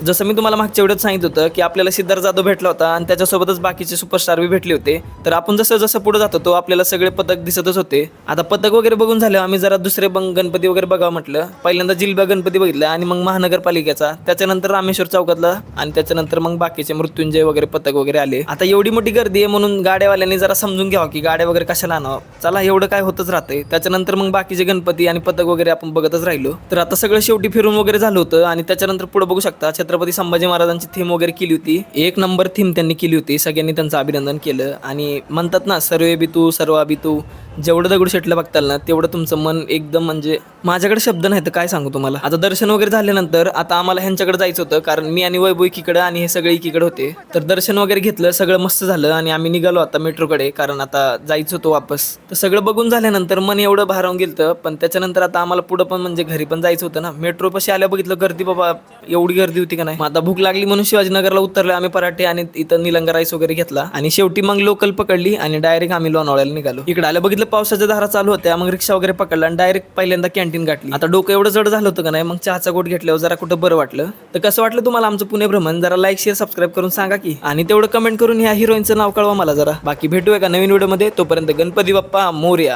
जसं मी तुम्हाला मागच्या व्हिडिओत सांगितलं होतं की आपल्याला सिद्धार्थ जाधव भेटला होता आणि त्याच्यासोबतच बाकीचे सुपरस्टार बी भेटले होते. तर आपण जसं जसं पुढे जातो तो आपल्याला सगळे पथक दिसतच होते. आता पथक वगैरे बघून झालं आम्ही जरा दुसरे गणपती वगैरे बघावं म्हटलं. पहिल्यांदा जिल्हा गणपती बघितला आणि मग महानगरपालिकेचा, त्याच्यानंतर रामेश्वर चौकातला आणि त्याच्यानंतर मग बाकीचे मृत्युंजय वगैरे पथक वगैरे आले. आता एवढी मोठी गर्दी आहे म्हणून गाड्यावाल्यांनी जरा समजून घ्यावं की गाड्या वगैरे कशाला आणावं. चला एवढं काय होतच राहतंय. त्याच्यानंतर मग बाकीचे गणपती आणि पथक वगैरे आपण बघतच राहिलो. तर आता सगळं शेवटी फिरून वगैरे झालं होतं आणि त्याच्यानंतर पुढे बघू शकता छत्रपती संभाजी महाराजांची थीम वगैरे केली होती. एक नंबर थीम त्यांनी केली होती. सगळ्यांनी त्यांचं अभिनंदन केलं आणि म्हणतात ना सर्वे बितू सर्व बितू, जेवढं दगडूशेठला बघताल ना तेवढं तुमचं मन एकदम म्हणजे माझ्याकडे शब्द नाही तर काय सांगू तुम्हाला. आता दर्शन वगैरे झाल्यानंतर आता आम्हाला ह्यांच्याकडे जायचं होतं कारण मी आणि वैभव एकीकडे आणि हे सगळे एकीकडे होते. तर दर्शन वगैरे घेतलं, सगळं मस्त झालं आणि आम्ही निघालो आता मेट्रोकडे कारण आता जायचं होतं वापस. तर सगळं बघून झाल्यानंतर मन एवढं भारावून गेलं. पण त्याच्यानंतर आता आम्हाला पुढं पण म्हणजे घरी पण जायचं होतं ना. मेट्रो पाशी आल्या बघितलं गर्दी, बाबा एवढी गर्दी होती का नाही. आता भूक लागली म्हणून शिवाजीनगरला उतरलं आम्ही पराठे आणि इथं निलंगा राईस वगैरे घेतला आणि शेवटी मग लोकल पकडली आणि डायरेक्ट आम्ही लोणावळ्याला निघालो. इकडे आलं बघितलं पावसाच्या धारा चालू होत्या, मग रिक्षा वगैरे पकडला आणि डायरेक्ट पहिल्यांदा कॅन्टीन गाठली. आता डोकं एवढं जड झालं होतं का नाही, मग चहाचा गोट घेतल्यावर जरा कुठं बरं वाटलं. तर कसं वाटलं तुम्हाला आमचं पुणे भ्रमण, जरा लाईक शेअर सबस्क्राईब करून सांगा की, आणि तेवढं कमेंट करून ह्या हिरोईनचं नाव कळवा मला जरा. बाकी भेटूया का नवीन व्हिडिओमध्ये, तोपर्यंत गणपती बाप्पा मोरया.